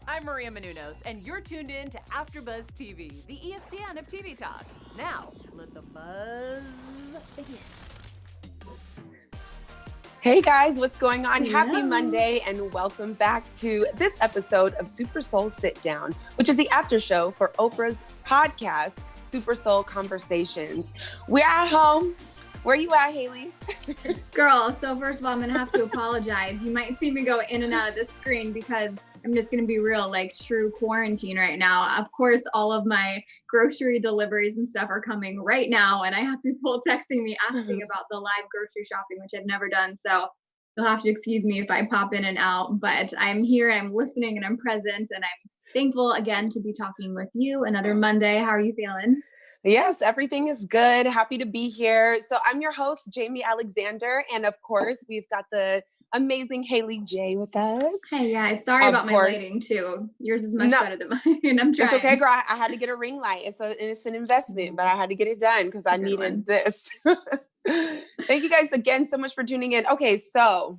I'm Maria Menounos, and you're tuned in to AfterBuzz TV, the ESPN of TV talk. Now, let the buzz begin. Hey guys, what's going on? Hello. Happy Monday and welcome back to this episode of Super Soul Sitdown, which is the after show for Oprah's podcast, Super Soul Conversations. We're at home. Where you at, Haley? Girl, so first of all, I'm going to have to apologize. You might see me go in and out of this screen because I'm just going to be real, like true quarantine right now. Of course, all of my grocery deliveries and stuff are coming right now. And I have people texting me asking about the live grocery shopping, which I've never done. So you'll have to excuse me if I pop in and out. But I'm here, I'm listening, and I'm present. And I'm thankful again to be talking with you another Monday. How are you feeling? Yes, everything is good. Happy to be here. So I'm your host, Jaimi Alexander. And of course, we've got the amazing Haley J with us. Hey guys, sorry about my lighting too. Yours is much better than mine. I'm trying. It's okay, girl. I had to get a ring light. It's an investment, but I had to get it done because I needed this. Thank you guys again so much for tuning in. Okay, so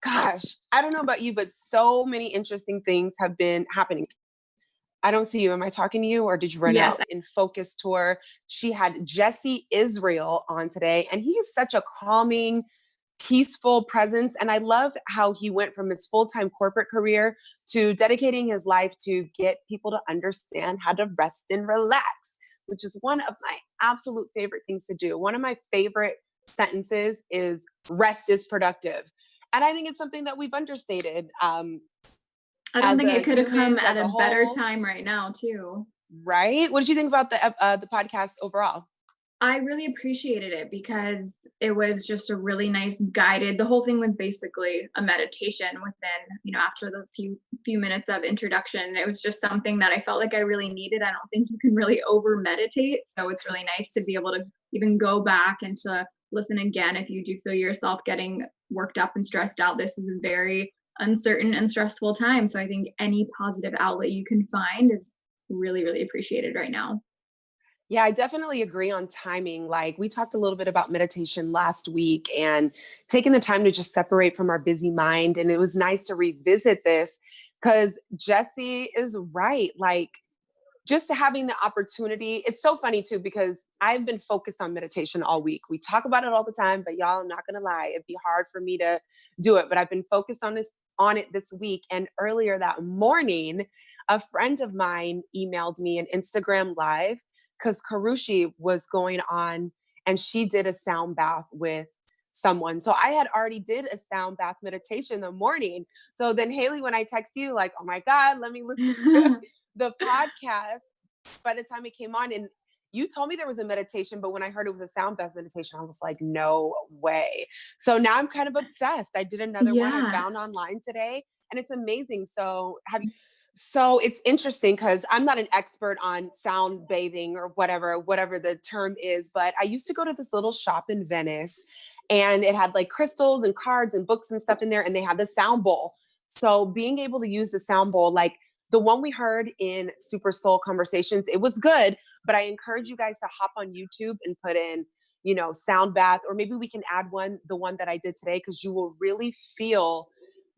gosh, I don't know about you, but so many interesting things have been happening. I don't see you. Am I talking to you or did you run out in Focus Tour? She had Jesse Israel on today, and he is such a calming, peaceful presence. And I love how he went from his full-time corporate career to dedicating his life to get people to understand how to rest and relax, which is one of my absolute favorite things to do. One of my favorite sentences is rest is productive. And I think it's something that we've understated. I don't think it could have come at a better time right now, too. Right? What did you think about the podcast overall? I really appreciated it because it was just a really nice guided. The whole thing was basically a meditation within, after the few minutes of introduction. It was just something that I felt like I really needed. I don't think you can really over meditate. So it's really nice to be able to even go back and to listen again if you do feel yourself getting worked up and stressed out. This is a very uncertain and stressful time. So I think any positive outlet you can find is really, really appreciated right now. Yeah, I definitely agree on timing. Like we talked a little bit about meditation last week and taking the time to just separate from our busy mind. And it was nice to revisit this because Jesse is right. Like just having the opportunity. It's so funny too, because I've been focused on meditation all week. We talk about it all the time, but y'all, I'm not going to lie. It'd be hard for me to do it, but I've been focused on it this week. And earlier that morning, a friend of mine emailed me an Instagram live because Karushi was going on and she did a sound bath with someone. So I had already did a sound bath meditation in the morning. So then Haley, when I text you like, oh my God, let me listen to the podcast, by the time it came on, and you told me there was a meditation, but when I heard it was a sound bath meditation, I was like, no way. So now I'm kind of obsessed. I did another one I found online today and it's amazing. So it's interesting because I'm not an expert on sound bathing or whatever the term is, but I used to go to this little shop in Venice and it had like crystals and cards and books and stuff in there. And they had the sound bowl. So being able to use the sound bowl, like the one we heard in Super Soul Conversations, it was good, but I encourage you guys to hop on YouTube and put in, sound bath, or maybe we can add the one that I did today, because you will really feel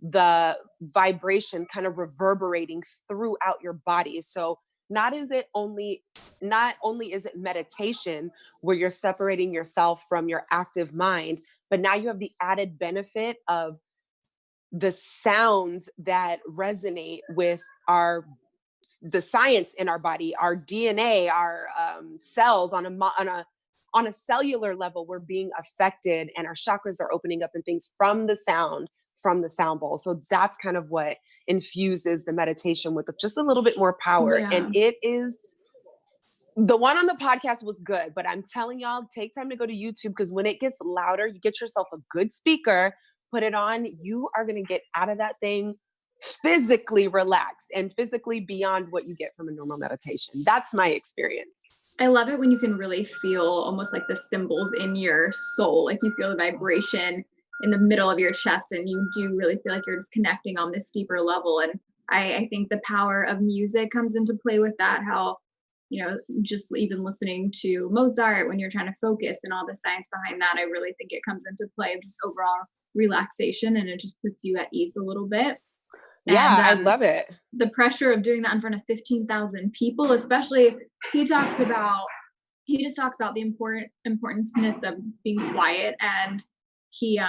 the vibration kind of reverberating throughout your body. So not only is it meditation where you're separating yourself from your active mind, but now you have the added benefit of the sounds that resonate with the science in our body, our DNA, our cells on a cellular level. We're being affected and our chakras are opening up and things from the sound bowl. So that's kind of what infuses the meditation with just a little bit more power. Yeah. And it is, the one on the podcast was good, but I'm telling y'all, take time to go to YouTube, because when it gets louder, you get yourself a good speaker, put it on, you are going to get out of that thing physically relaxed and physically beyond what you get from a normal meditation. That's my experience. I love it when you can really feel almost like the symbols in your soul, like you feel the vibration in the middle of your chest, and you do really feel like you're just connecting on this deeper level. And I think the power of music comes into play with that, how, just even listening to Mozart when you're trying to focus and all the science behind that, I really think it comes into play of just overall relaxation, and it just puts you at ease a little bit. And Yeah, I love it. the pressure of doing that in front of 15,000 people, especially, he talks about he just talks about the importance of being quiet. And he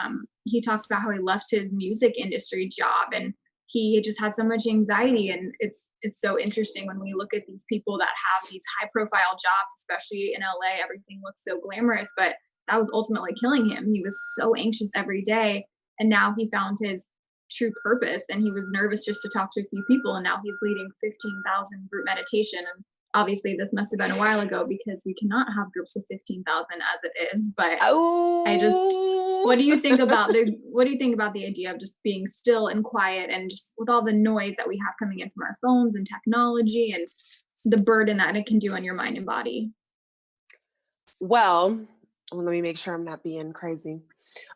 talked about how he left his music industry job, and he just had so much anxiety. And it's so interesting when we look at these people that have these high profile jobs, especially in LA. Everything looks so glamorous, but that was ultimately killing him. He was so anxious every day, and now he found his true purpose, and he was nervous just to talk to a few people, and now he's leading 15,000 group meditation. And obviously this must have been a while ago, because we cannot have groups of 15,000 as it is. But I just, Oh, what do you think about the idea of just being still and quiet, and just with all the noise that we have coming in from our phones and technology, and the burden that it can do on your mind and body? well, let me make sure I'm not being crazy.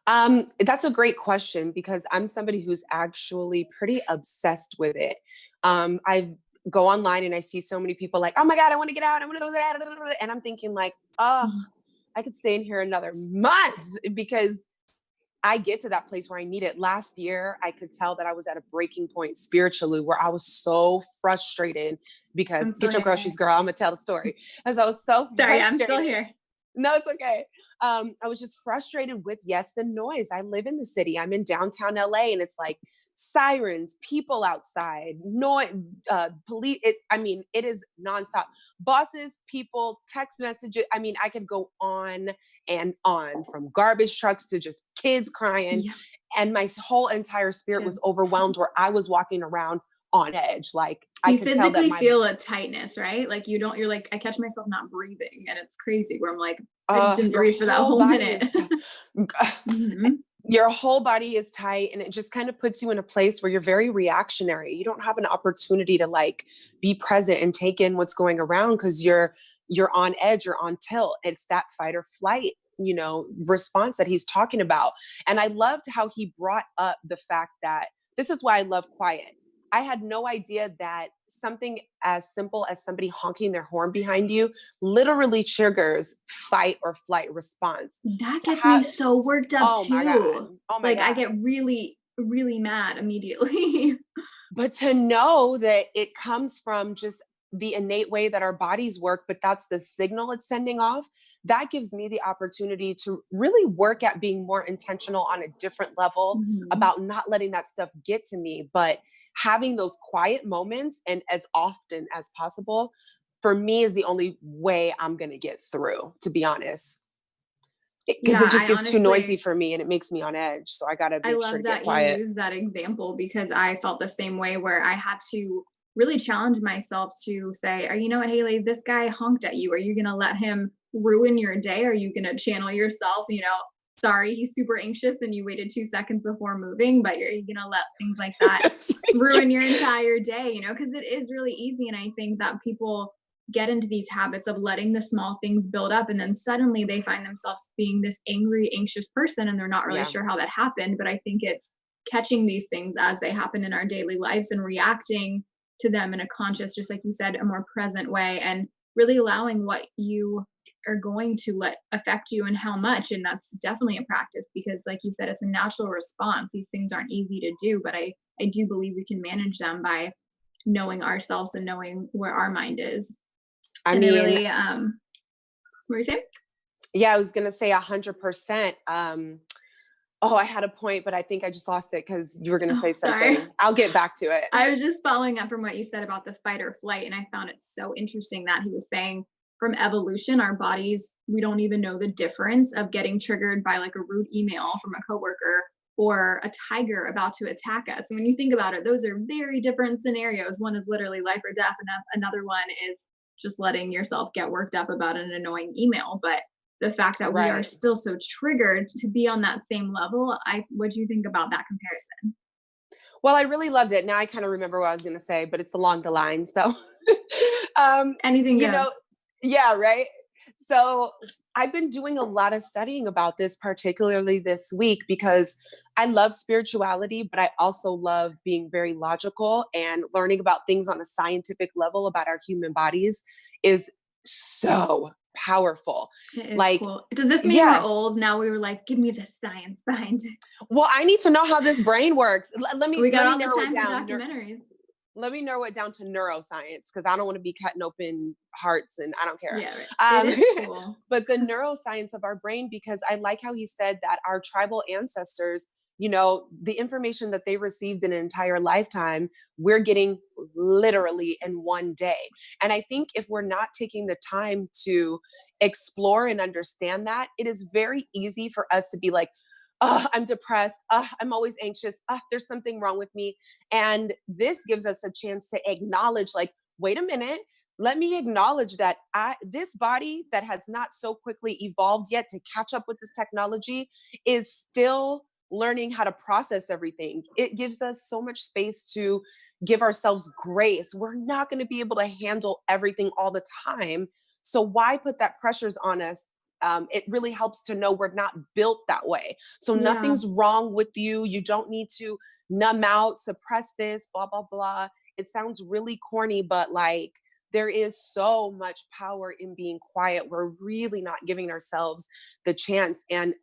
That's a great question, because I'm somebody who's actually pretty obsessed with it. I go online and I see so many people like, oh my God, I want to get out. I want to go out. And I'm thinking like, oh, I could stay in here another month, because I get to that place where I need it. Last year, I could tell that I was at a breaking point spiritually, where I was so frustrated because I'm still get your here. groceries, girl. I'm gonna tell the story. As I was so Sorry, frustrated. I'm still here. No, it's okay. I was just frustrated with, yes, the noise. I live in the city. I'm in downtown LA, and it's like sirens, people outside, noise, police. It is nonstop. Bosses, people, text messages. I mean, I could go on and on, from garbage trucks to just kids crying. Yeah. And my whole entire spirit was overwhelmed, where I was walking around on edge. Like I You could tell that physically feel a tightness, right? Like you're like, I catch myself not breathing, and it's crazy, where I'm like, I just didn't your breathe for that whole whole body minute. is Mhm. your whole body is tight, and it just kind of puts you in a place where you're very reactionary. You don't have an opportunity to like be present and take in what's going around, because you're on edge, you're on tilt. It's that fight or flight, response that he's talking about. And I loved how he brought up the fact that this is why I love quiet. I had no idea that something as simple as somebody honking their horn behind you literally triggers fight or flight response. That To gets me have, so worked up oh my God. too. Oh my Like I God. get really, really mad immediately. But to know that it comes from just the innate way that our bodies work, but that's the signal it's sending off, that gives me the opportunity to really work at being more intentional on a different level Mhm. about not letting that stuff get to me, but having those quiet moments, and as often as possible, for me is the only way I'm going to get through, to be honest. Because Yeah, it just I gets too noisy honestly, for me and it makes me on edge. So I got to I make sure love to get that you quiet. use that example, because I felt the same way, where I had to really challenge myself to say, you know what, Haley, this guy honked at you. Are you going to let him ruin your day? Are you going to channel yourself? Sorry, he's super anxious and you waited 2 seconds before moving, but you're going to let things like that ruin your entire day, because it is really easy. And I think that people get into these habits of letting the small things build up, and then suddenly they find themselves being this angry, anxious person, and they're not really Yeah. sure how that happened. But I think it's catching these things as they happen in our daily lives and reacting to them in a conscious, just like you said, a more present way, and really allowing what you are going to let affect you and how much. And that's definitely a practice, because like you said, it's a natural response. These things aren't easy to do, but I do believe we can manage them by knowing ourselves and knowing where our mind is. I And mean, it really, what were you saying? yeah, I was going to say 100%. Oh, I had a point, but I think I just lost it because you were going to say Sorry. something. I'll get back to it. I was just following up from what you said about the fight or flight. And I found it so interesting that he was saying, from evolution, our bodies, we don't even know the difference of getting triggered by like a rude email from a coworker or a tiger about to attack us. And when you think about it, those are very different scenarios. One is literally life or death, and another one is just letting yourself get worked up about an annoying email. But the fact that we are Right. still so triggered to be on that same level, what do you think about that comparison? Well, I really loved it. Now I kind of remember what I was going to say, but it's along the line. So, Anything you goes. know, yeah, right. So I've been doing a lot of studying about this, particularly this week, because I love spirituality, but I also love being very logical, and learning about things on a scientific level about our human bodies is so powerful. It is Like, cool. Does this mean we're old? Now we were like, give me the science behind it. Well, I need to know how this brain works. We got all the narrow it time for down. documentaries. Let me narrow it down to neuroscience, because I don't want to be cutting open hearts and I don't care. Yeah, right. It is cool. But the neuroscience of our brain, because I like how he said that our tribal ancestors, you know, the information that they received in an entire lifetime, we're getting literally in one day. And I think if we're not taking the time to explore and understand that, it is very easy for us to be like, oh, I'm depressed. I'm always anxious. There's something wrong with me. And this gives us a chance to acknowledge, like, wait a minute, let me acknowledge that this body that has not so quickly evolved yet to catch up with this technology is still learning how to process everything. It gives us so much space to give ourselves grace. We're not going to be able to handle everything all the time. So why put that pressures on us? It really helps to know we're not built that way. So nothing's wrong with you. You don't need to numb out, suppress this, blah, blah, blah. It sounds really corny, but like, there is so much power in being quiet. We're really not giving ourselves the chance, and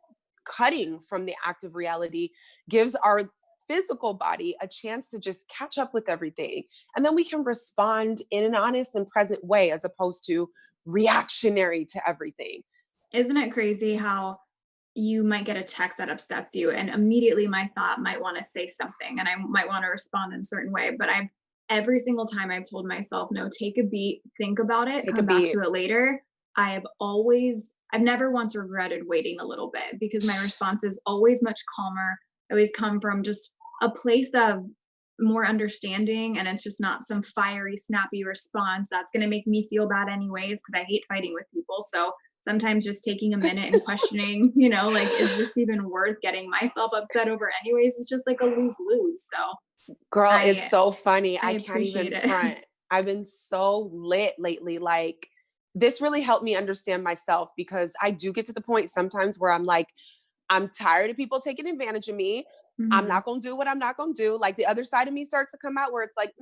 cutting from the active reality gives our physical body a chance to just catch up with everything. And then we can respond in an honest and present way, as opposed to reactionary to everything. Isn't it crazy how you might get a text that upsets you and immediately my thought might want to say something and I might want to respond in a certain way, but every single time I've told myself, no, take a beat, think about it, come back to it later. I've never once regretted waiting a little bit, because my response is always much calmer. I always come from just a place of more understanding, and it's just not some fiery, snappy response that's going to make me feel bad anyways, because I hate fighting with people. So sometimes just taking a minute and questioning, you know, like, is this even worth getting myself upset over anyways? It's just like a lose-lose. So girl, it's so funny. I can't appreciate even it. front. I've been so lit lately. Like, this really helped me understand myself, because I do get to the point sometimes where I'm like, I'm tired of people taking advantage of me. I'm not going to do what I'm not going to do. Like, the other side of me starts to come out where it's like,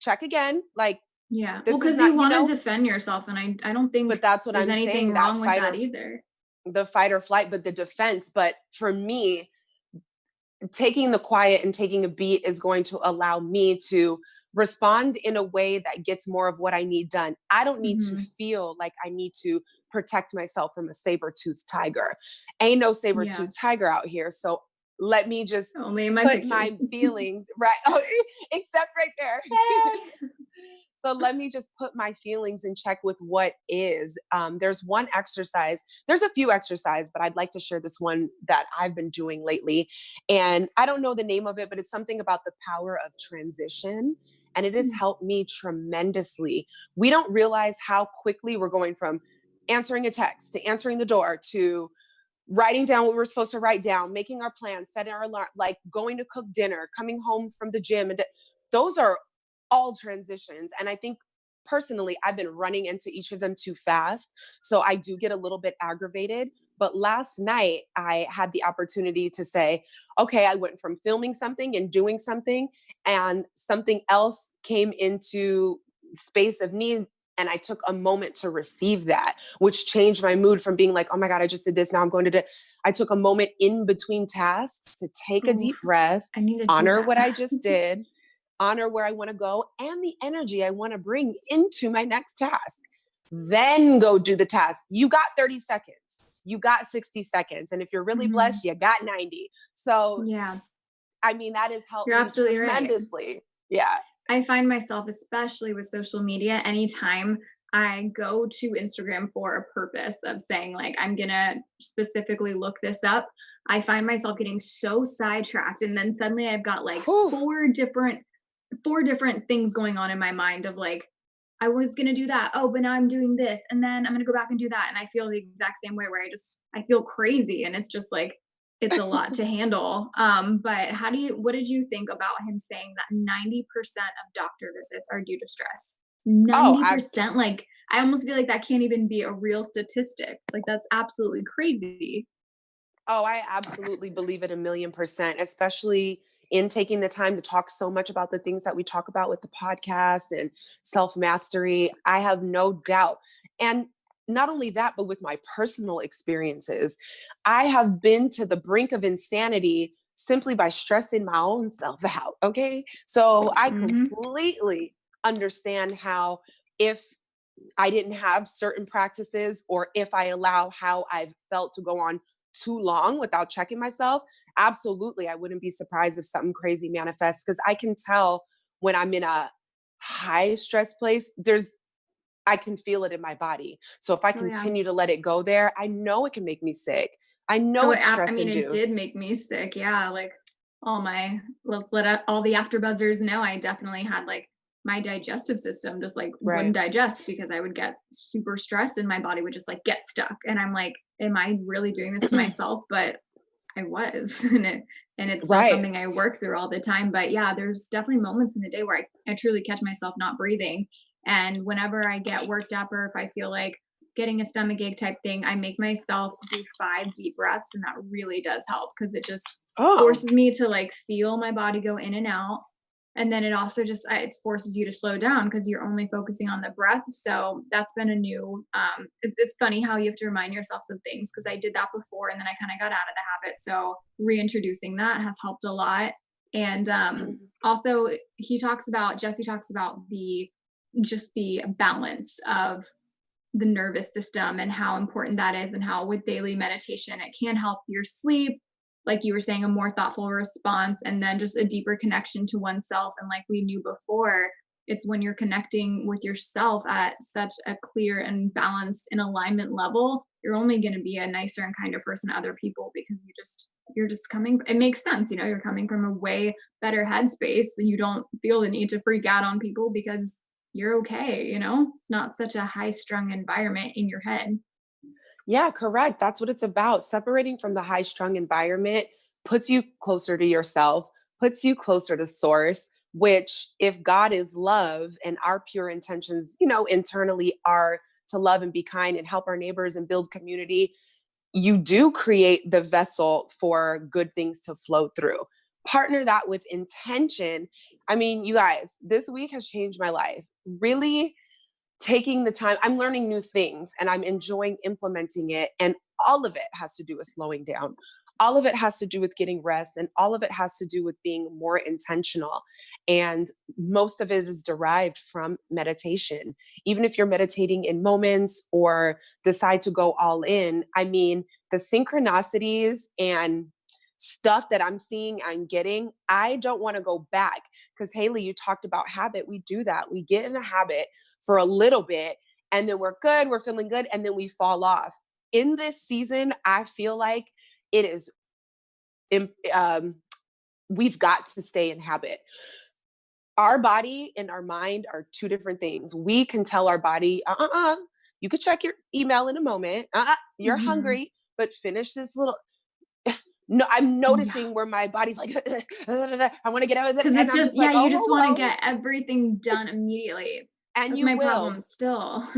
check again. Like, yeah, well, because you want to defend yourself, and I don't think but that's what there's I'm anything saying, wrong with that either. The fight or flight, but the defense. But for me, taking the quiet and taking a beat is going to allow me to respond in a way that gets more of what I need done. I don't need to feel like I need to protect myself from a saber-toothed tiger. Ain't no saber-toothed tiger out here. So let me just only in my put pictures. my feelings right. Oh, except right there. Hey. So let me just put my feelings in check with what is. There's one exercise. There's a few exercises, but I'd like to share this one that I've been doing lately. And I don't know the name of it, but it's something about the power of transition. And it has helped me tremendously. We don't realize how quickly we're going from answering a text to answering the door to writing down what we're supposed to write down, making our plans, setting our alarm, like going to cook dinner, coming home from the gym. And those are all transitions. And I think personally, I've been running into each of them too fast. So I do get a little bit aggravated. But last night I had the opportunity to say, okay, I went from filming something and doing something, and something else came into space of need. And I took a moment to receive that, which changed my mood from being like, oh my God, I just did this. Now I'm going to do. I took a moment in between tasks to take a deep breath, honor what I just did, honor where I want to go and the energy I want to bring into my next task. Then go do the task. You got 30 seconds. You got 60 seconds. And if you're really blessed, you got 90. So, yeah, I mean, that has helped You're me absolutely tremendously. Right. Yeah. I find myself, especially with social media, anytime I go to Instagram for a purpose of saying, like, I'm going to specifically look this up, I find myself getting so sidetracked. And then suddenly I've got like four different things going on in my mind of like, I was going to do that. Oh, but now I'm doing this. And then I'm going to go back and do that. And I feel the exact same way, where I feel crazy. And it's just like, it's a lot to handle. But what did you think about him saying that 90% of doctor visits are due to stress? 90%. Like, I almost feel like that can't even be a real statistic. Like, that's absolutely crazy. Oh, I absolutely believe it 1,000,000%, especially in taking the time to talk so much about the things that we talk about with the podcast and self-mastery. I have no doubt. And not only that, but with my personal experiences, I have been to the brink of insanity simply by stressing my own self out. Okay. So I Mm-hmm. completely understand how, if I didn't have certain practices, or if I allow how I've felt to go on too long without checking myself, absolutely, I wouldn't be surprised if something crazy manifests, because I can tell when I'm in a high stress place, I can feel it in my body. So if I Oh yeah. continue to let it go there, I know it can make me sick. I know Oh, it's I stress mean, it did induced. make me sick. Yeah, like let's let all the after buzzers know. I definitely had like my digestive system just like wouldn't Right. digest because I would get super stressed and my body would just like get stuck. And I'm like, am I really doing this to myself? But I was, and it's still Right. something I work through all the time. But yeah, there's definitely moments in the day where I truly catch myself not breathing. And whenever I get worked up or if I feel like getting a stomach ache type thing, I make myself do 5 deep breaths, and that really does help because it just Oh, forces me to like feel my body go in and out. And then it also just it forces you to slow down because you're only focusing on the breath. So that's been a new. It's funny how you have to remind yourself of things because I did that before and then I kind of got out of the habit. So reintroducing that has helped a lot. And also, Jesse talks about the balance of the nervous system and how important that is, and how with daily meditation it can help your sleep, like you were saying, a more thoughtful response, and then just a deeper connection to oneself. And like we knew before, it's when you're connecting with yourself at such a clear and balanced and alignment level, you're only going to be a nicer and kinder person to other people because you're just coming, it makes sense, you're coming from a way better headspace and you don't feel the need to freak out on people because you're okay, it's not such a high strung environment in your head. yeah, correct. That's what it's about. Separating from the high strung environment puts you closer to yourself, puts you closer to source, which, if God is love and our pure intentions, internally are to love and be kind and help our neighbors and build community, you do create the vessel for good things to flow through. Partner that with intention. I mean, you guys, this week has changed my life. Really taking the time, I'm learning new things and I'm enjoying implementing it. And all of it has to do with slowing down. All of it has to do with getting rest. And all of it has to do with being more intentional. And most of it is derived from meditation. Even if you're meditating in moments or decide to go all in, I mean, the synchronicities and stuff that I'm seeing, I'm getting, I don't want to go back. Because Haley, you talked about habit. We do that. We get in a habit for a little bit and then we're good, we're feeling good, and then we fall off. In this season, I feel like it is, um, we've got to stay in habit. Our body and our mind are two different things. We can tell our body, you could check your email in a moment. You're Hmm. hungry, but finish this little. No, I'm Yeah. noticing where my body's like, I want to get out of it. Because And it's I'm just, just yeah, like, you oh, just whoa, want to whoa. get everything done immediately. And That's you my will. problem still.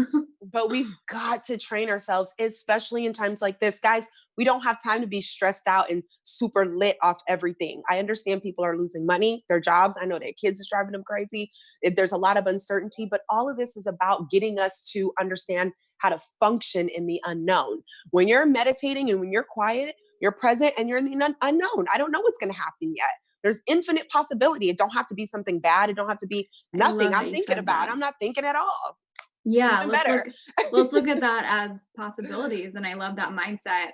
But we've got to train ourselves, especially in times like this. Guys, we don't have time to be stressed out and super lit off everything. I understand people are losing money, their jobs. I know their kids is driving them crazy. There's a lot of uncertainty, but all of this is about getting us to understand how to function in the unknown. When you're meditating and when you're quiet, you're present and you're in the unknown. I don't know what's going to happen yet. There's infinite possibility. It don't have to be something bad. It don't have to be I nothing love I'm that you thinking said about. that. I'm not thinking at all. Yeah, Even better. let's look at that as possibilities, and I love that mindset.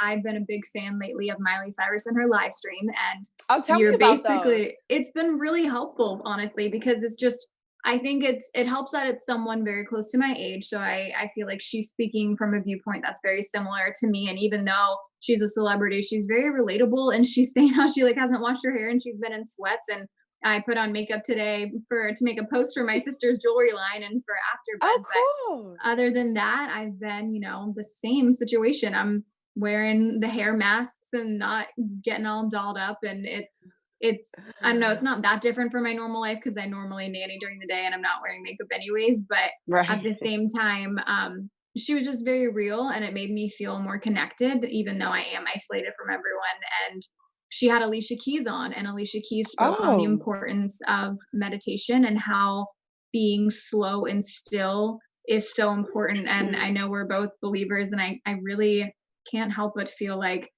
I've been a big fan lately of Miley Cyrus and her live stream, and Oh, tell me about those. it's been really helpful, honestly, because it's just, I think it helps that it's someone very close to my age, so I feel like she's speaking from a viewpoint that's very similar to me, and even though she's a celebrity, she's very relatable, and she's saying how she like hasn't washed her hair and she's been in sweats, and I put on makeup today to make a post for my sister's jewelry line and for Oh, AfterBuzz. cool. But other than that, I've been, the same situation. I'm wearing the hair masks and not getting all dolled up, and it's I don't know, it's not that different from my normal life because I normally nanny during the day and I'm not wearing makeup anyways. But at Right. the same time, she was just very real and it made me feel more connected, even though I am isolated from everyone. And she had Alicia Keys on, and Alicia Keys spoke on the Oh, importance of meditation and how being slow and still is so important. And I know we're both believers, and I really can't help but feel like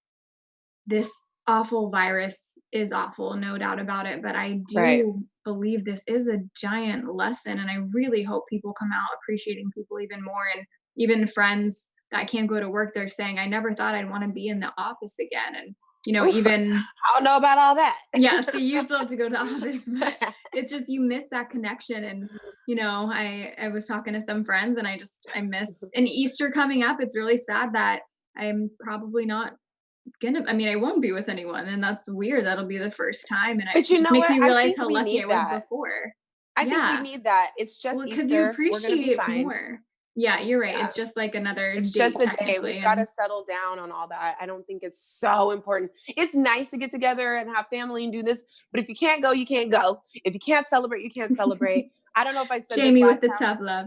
this awful virus is awful, no doubt about it. But I Right. do believe this is a giant lesson. And I really hope people come out appreciating people even more. And even friends that can't go to work, they're saying, I never thought I'd want to be in the office again. And, Oof, even, I don't know about all that. yeah, so you still have to go to the office, but it's just you miss that connection. And, I was talking to some friends, and I miss, and Easter coming up. It's really sad that I'm probably not I won't be with anyone, and that's weird. That'll be the first time, and But it you just know makes what? me I realize think how we lucky I need was that. before. I think we Yeah. need that. It's just Well, because you Easter. We're gonna appreciate be it fine. more. Yeah, you're right. Yeah. It's just like another It's date just a day. technically, We've got to and settle down on all that. I don't think it's so important. It's nice to get together and have family and do this, but if you can't go, you can't go. If you can't celebrate, you can't celebrate. I don't know if I said this Jaimi last with the time, tough love.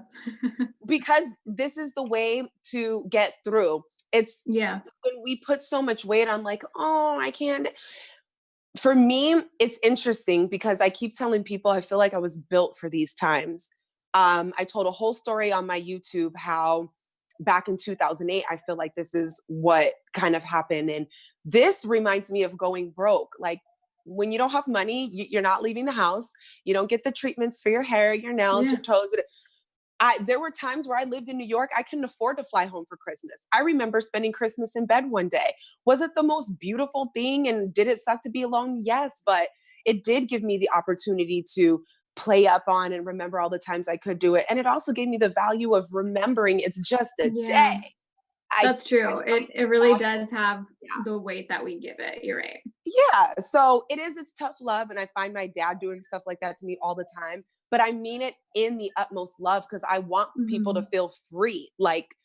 because this is the way to get through. It's Yeah. when we put so much weight on, like, oh, I can't. For me, it's interesting because I keep telling people I feel like I was built for these times. I told a whole story on my YouTube how back in 2008, I feel like this is what kind of happened. And this reminds me of going broke. Like, when you don't have money, you're not leaving the house. You don't get the treatments for your hair, your nails, Yeah. your toes. There were times where I lived in New York, I couldn't afford to fly home for Christmas. I remember spending Christmas in bed one day. Was it the most beautiful thing? And did it suck to be alone? Yes, but it did give me the opportunity to play up on and remember all the times I could do it. And it also gave me the value of remembering it's just a day. Yeah. I That's true. there's It something really valuable. does have Yeah. the weight that we give it. You're right. Yeah. So it's tough love. And I find my dad doing stuff like that to me all the time. But I mean it in the utmost love because I want people to Mhm. feel free. Like,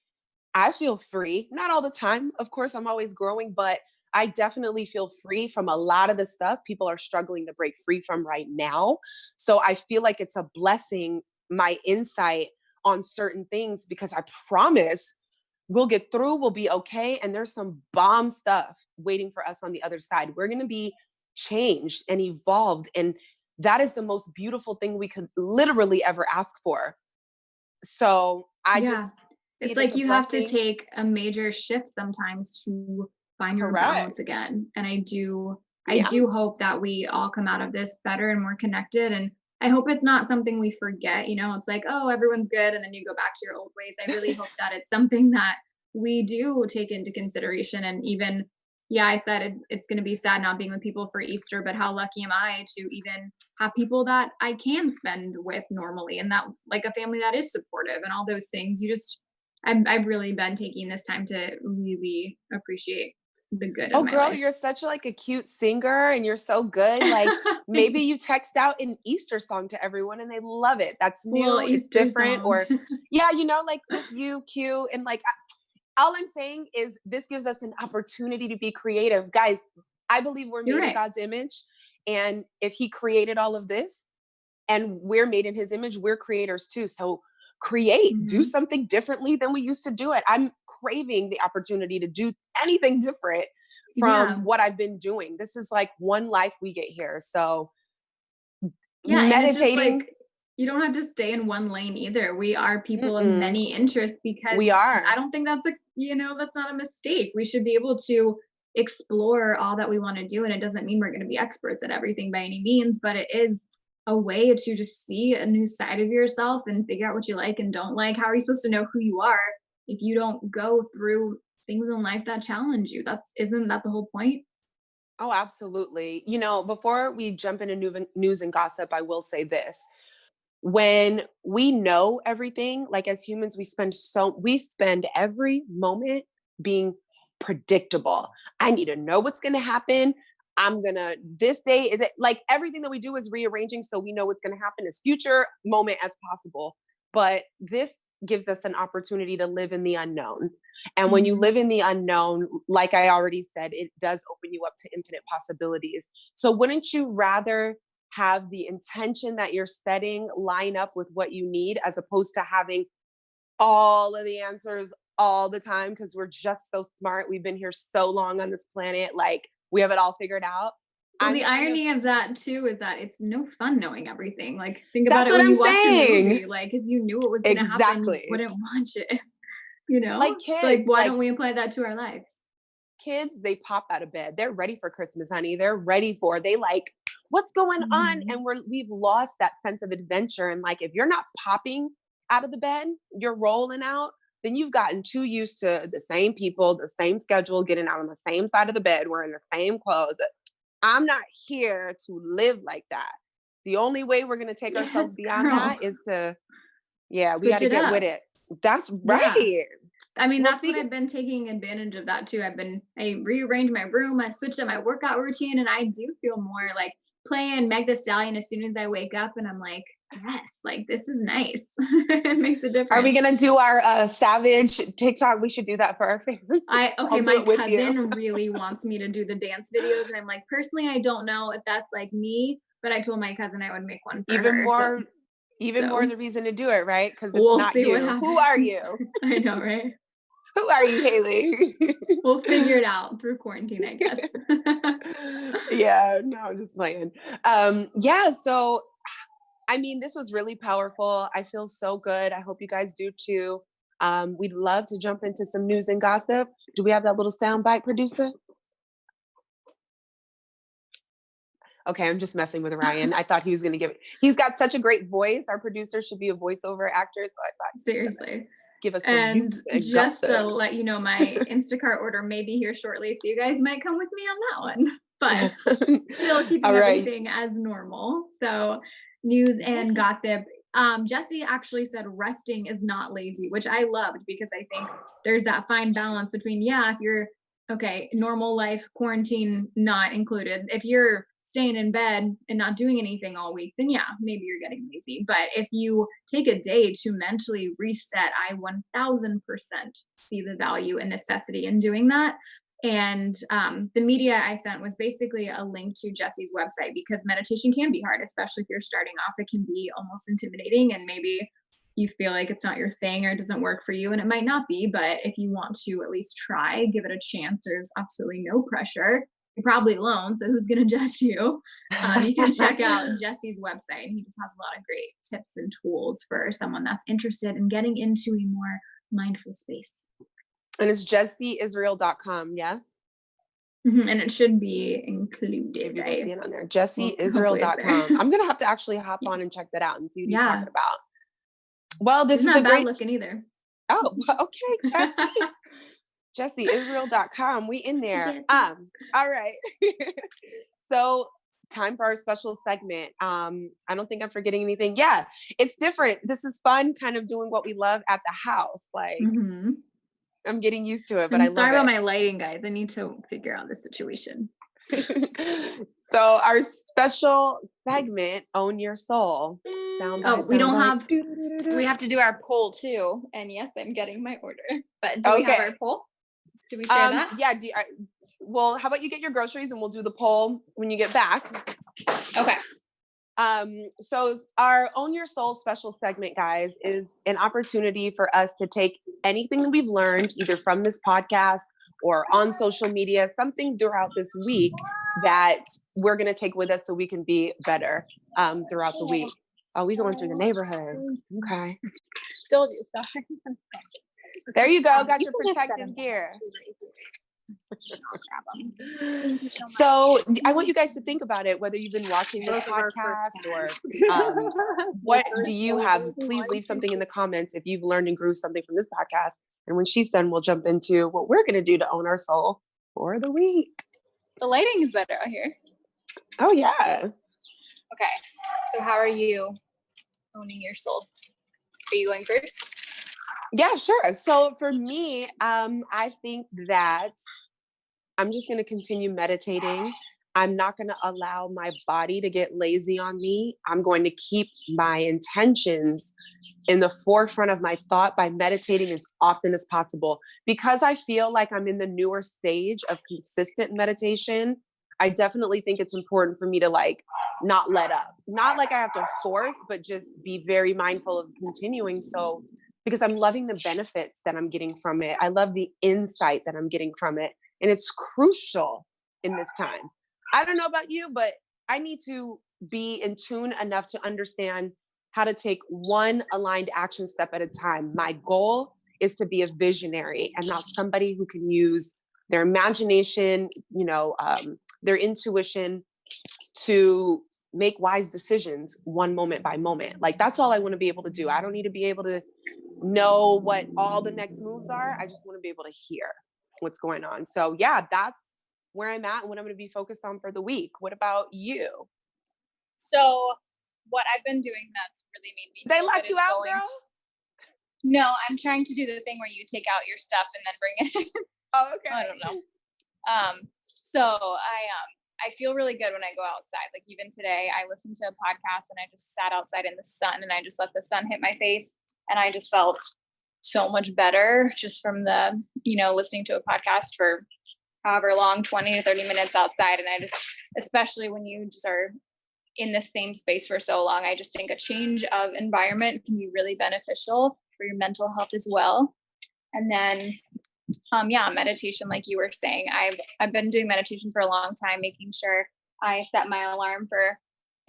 I feel free, not all the time. Of course, I'm always growing, but I definitely feel free from a lot of the stuff people are struggling to break free from right now. So I feel like it's a blessing, my insight on certain things, because I promise we'll get through, we'll be okay. And there's some bomb stuff waiting for us on the other side. We're going to be changed and evolved. And that is the most beautiful thing we could literally ever ask for. So I just Yeah. see It's it as like a you have to blessing. take a major shift sometimes to find your Correct. balance again. And I Yeah. do hope that we all come out of this better and more connected. And I hope it's not something we forget. It's like, oh, everyone's good. And then you go back to your old ways. I really hope that it's something that we do take into consideration. And even, yeah, I said it's going to be sad not being with people for Easter, but how lucky am I to even have people that I can spend with normally, and that, like, a family that is supportive and all those things. I've really been taking this time to really appreciate the good Oh, in my girl, life. you're such like a cute singer and you're so good. Like, maybe Thanks. you text out an Easter song to everyone and they love it. That's Well, new, it's Easter different. song. Or, yeah, like just you, cute. And like, all I'm saying is this gives us an opportunity to be creative. Guys, I believe we're You're made in right. God's image. And if He created all of this, and we're made in His image, we're creators too. So create, do Mhm. something differently than we used to do it. I'm craving the opportunity to do anything different from Yeah. what I've been doing. This is like one life we get here. So Yeah, and it's just meditating, like you don't have to stay in one lane either. We are people of mm-mm, many interests, because we I are. don't think that's not a mistake. We should be able to explore all that we want to do, and it doesn't mean we're going to be experts at everything by any means, but it is a way to just see a new side of yourself and figure out what you like and don't like. How are you supposed to know who you are if you don't go through things in life that challenge you? Isn't that the whole point? Oh, absolutely. Before we jump into news and gossip, I will say this. When we know everything, like as humans, we spend every moment being predictable. I need to know what's going to happen. This day is it, like everything that we do is rearranging so we know what's going to happen as future moment as possible. But this gives us an opportunity to live in the unknown. And when you Mhm. live in the unknown, like I already said, it does open you up to infinite possibilities. So wouldn't you rather have the intention that you're setting line up with what you need, as opposed to having all of the answers all the time, because we're just so smart. We've been here so long on this planet, like we have it all figured out. Well, the irony of that too is that it's no fun knowing everything. Like, think about That's it what when I'm you watch a saying. movie. Like, if you knew what was going to happen, you Exactly. wouldn't watch it. You know, Like So, like, kids, why like don't we apply that to our lives? kids, they pop out of bed. They're ready for Christmas, honey. They're ready for, they like, what's going on? Mhm. And we've lost that sense of adventure. And like, if you're not popping out of the bed, you're rolling out, then you've gotten too used to the same people, the same schedule, getting out on the same side of the bed, wearing the same clothes. I'm not here to live like that. The only way we're going to take ourselves Yes, beyond girl. that is to, yeah, we got Switch to it get with up. it. That's Yeah. right. I mean, Well, that's what I've been taking advantage of that too. I rearranged my room, I switched up my workout routine, and I do feel more like playing Meg the Stallion as soon as I wake up, and I'm like, yes, like this is nice. It makes a difference. Are we gonna do our Savage TikTok? We should do that for our fans. Okay, I'll do my it with you. cousin really wants me to do the dance videos, and I'm like, personally, I don't know if that's like me, but I told my cousin I would make one for Even her. more, even more So the reason to do it, right? Because it's we'll not see what you. happens. Who are you? I know, right? Who are you, Haley? We'll figure it out through quarantine, I guess. Yeah, no, I'm just playing. Yeah, so I mean, this was really powerful. I feel so good. I hope you guys do too. We'd love to jump into some news and gossip. Do we have that little soundbite, producer? Okay, I'm just messing with Ryan. I thought he was going to give it. He's got such a great voice. Our producer should be a voiceover actor, so I thought Seriously. give us some And news and just to gossip. let you know, my Instacart order may be here shortly, so you guys might come with me on that one. But still keeping All right. everything as normal. So news and gossip. Jesse actually said resting is not lazy, which I loved because I think there's that fine balance between, yeah, if you're okay, normal life, quarantine not included. If you're staying in bed and not doing anything all week, then yeah, maybe you're getting lazy. But if you take a day to mentally reset, I 1000% see the value and necessity in doing that. And the media I sent was basically a link to Jesse's website because meditation can be hard, especially if you're starting off. It can be almost intimidating, and maybe you feel like it's not your thing or it doesn't work for you, and it might not be. But if you want to at least try, give it a chance. There's absolutely no pressure. You're probably alone, so who's going to judge you? You can check out Jesse's website. He just has a lot of great tips and tools for someone that's interested in getting into a more mindful space. And it's jesseisrael.com, yes? And it should be included. Maybe we'll see it on there. Well, jesseisrael.com. I'm going to have to actually hop on and check that out and see what he's talking about. Well, this He's is not a bad great looking either. Oh, okay, Jesse. jesseisrael.com. We in there. All right. So time for our special segment. I don't think I'm forgetting anything. Yeah, it's different. This is fun, kind of doing what we love at the house. Like I'm getting used to it, but I love it. Sorry about my lighting, guys. I need to figure out the situation. So our special segment, Own Your Soul. We don't have, we have to do our poll too. And yes, I'm getting my order. But do we have our poll? Do we share that? Yeah. Well, how about you get your groceries and we'll do the poll when you get back. Okay. So our Own Your Soul special segment, guys, is an opportunity for us to take anything that we've learned either from this podcast or on social media, something throughout this week that we're going to take with us so we can be better throughout the week. Oh, we going through the neighborhood. Okay. Told you. Sorry. There you go. Got your protective gear. So I want you guys to think about it, whether you've been watching this podcast or what do you have? Please leave something in the comments if you've learned and grew something from this podcast. And when she's done, we'll jump into what we're going to do to own our soul for the week. The lighting is better out here. Oh, yeah. Okay. So how are you owning your soul? Are you going first? Yeah, sure. So for me, I think that I'm just going to continue meditating. I'm not going to allow my body to get lazy on me. I'm going to keep my intentions in the forefront of my thought by meditating as often as possible. Because I feel like I'm in the newer stage of consistent meditation, I definitely think it's important for me to not let up. Not like I have to force, but just be very mindful of continuing. So, because I'm loving the benefits that I'm getting from it. I love the insight that I'm getting from it. And it's crucial in this time. I don't know about you, but I need to be in tune enough to understand how to take one aligned action step at a time. My goal is to be a visionary and not somebody who can use their imagination, their intuition to make wise decisions one moment by moment. Like, that's all I want to be able to do. I don't need to be able to know what all the next moves are. I just want to be able to hear what's going on. So yeah, that's where I'm at and what I'm going to be focused on for the week. What about you? So what I've been doing that's really made me They feel locked good you is out, going. girl? No, I'm trying to do the thing where you take out your stuff and then bring it in. Oh, okay. I don't know. So I feel really good when I go outside. Like even today, I listened to a podcast and I just sat outside in the sun and I just let the sun hit my face, and I just felt so much better just from the, listening to a podcast for however long, 20 to 30 minutes outside. And I just, especially when you just are in the same space for so long, I just think a change of environment can be really beneficial for your mental health as well. And then meditation, like you were saying, I've been doing meditation for a long time, making sure I set my alarm for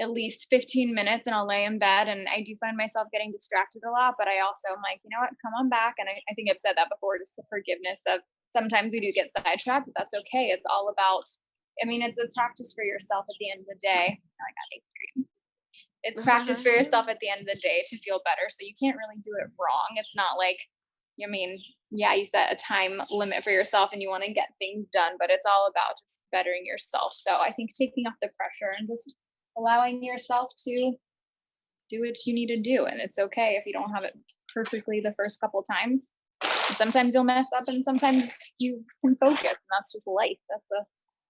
at least 15 minutes and I'll lay in bed. And I do find myself getting distracted a lot, but I also am like, you know what, come on back. And I think I've said that before, just the forgiveness of sometimes we do get sidetracked, but that's okay. It's all about, it's a practice for yourself at the end of the day. I got ice cream. It's practice for yourself at the end of the day to feel better. So you can't really do it wrong. It's not like, you set a time limit for yourself and you want to get things done, but it's all about just bettering yourself. So I think taking off the pressure and just allowing yourself to do what you need to do. And it's okay if you don't have it perfectly the first couple times. And sometimes you'll mess up and sometimes you can focus, and that's just life. That's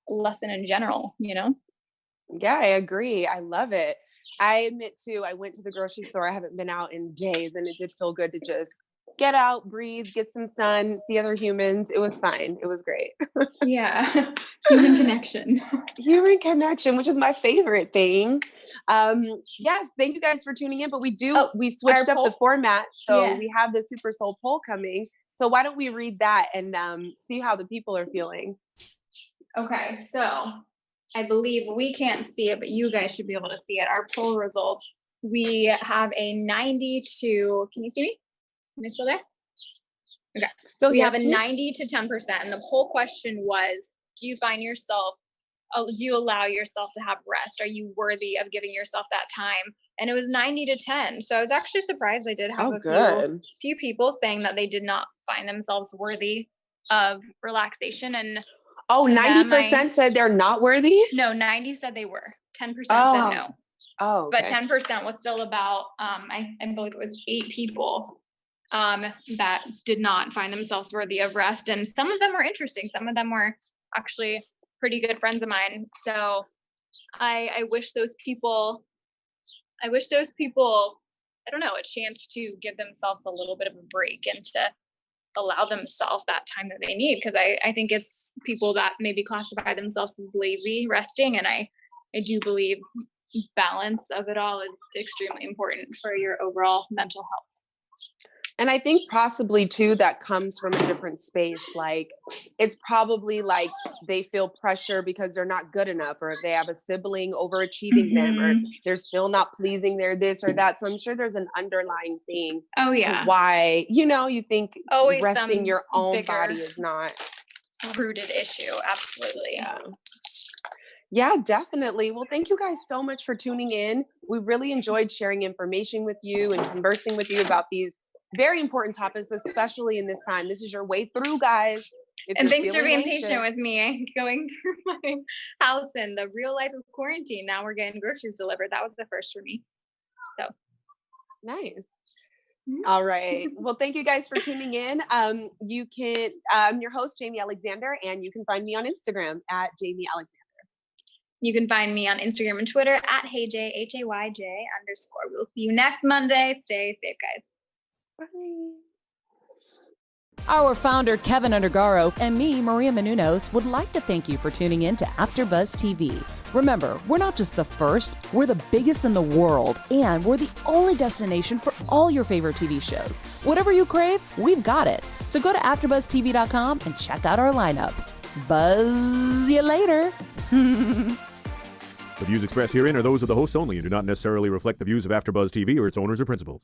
a lesson in general, Yeah, I agree. I love it. I admit too, I went to the grocery store. I haven't been out in days, and it did feel good to just get out, breathe, get some sun, see other humans. It was fine. It was great. Yeah. Human connection. Human connection, which is my favorite thing. Yes, thank you guys for tuning in, but we switched up the format. So we have the Super Soul poll coming. So why don't we read that and see how the people are feeling? Okay, so I believe we can't see it, but you guys should be able to see it. Our poll results, we have a 92, can you see me? Am I still there? Okay. Still we have a 90 to 10%. And the poll question was, do you allow yourself to have rest? Are you worthy of giving yourself that time? And it was 90 to 10. So I was actually surprised. I did have few people saying that they did not find themselves worthy of relaxation. And 90% said they're not worthy? No, 90 said they were. 10% said no. Oh, okay. But 10% was still about, I believe it was 8 people that did not find themselves worthy of rest. And some of them were interesting. Some of them were actually pretty good friends of mine. So I wish those people, I don't know, a chance to give themselves a little bit of a break and to allow themselves that time that they need. Because I think it's people that maybe classify themselves as lazy resting. And I do believe balance of it all is extremely important for your overall mental health. And I think possibly too, that comes from a different space. Like it's probably like they feel pressure because they're not good enough, or if they have a sibling overachieving them, or they're still not pleasing their this or that. So I'm sure there's an underlying thing to why, you think always resting your own body is not rooted issue. Absolutely. Yeah, definitely. Well, thank you guys so much for tuning in. We really enjoyed sharing information with you and conversing with you about these very important topics, especially in this time. This is your way through, guys. And thanks for being patient with me going through my house and the real life of quarantine. Now we're getting groceries delivered. That was the first for me. So nice. All right. Well, thank you guys for tuning in. You can, I'm your host, Jaimi Alexander, and you can find me on Instagram at Jaimi Alexander. You can find me on Instagram and Twitter at HeyJ, HAYJ_. We'll see you next Monday. Stay safe, guys. Bye. Our founder, Keven Undergaro, and me, Maria Menounos, would like to thank you for tuning in to AfterBuzz TV. Remember, we're not just the first, we're the biggest in the world, and we're the only destination for all your favorite TV shows. Whatever you crave, we've got it. So go to AfterBuzzTV.com and check out our lineup. Buzz you later. The views expressed herein are those of the hosts only and do not necessarily reflect the views of AfterBuzz TV or its owners or principals.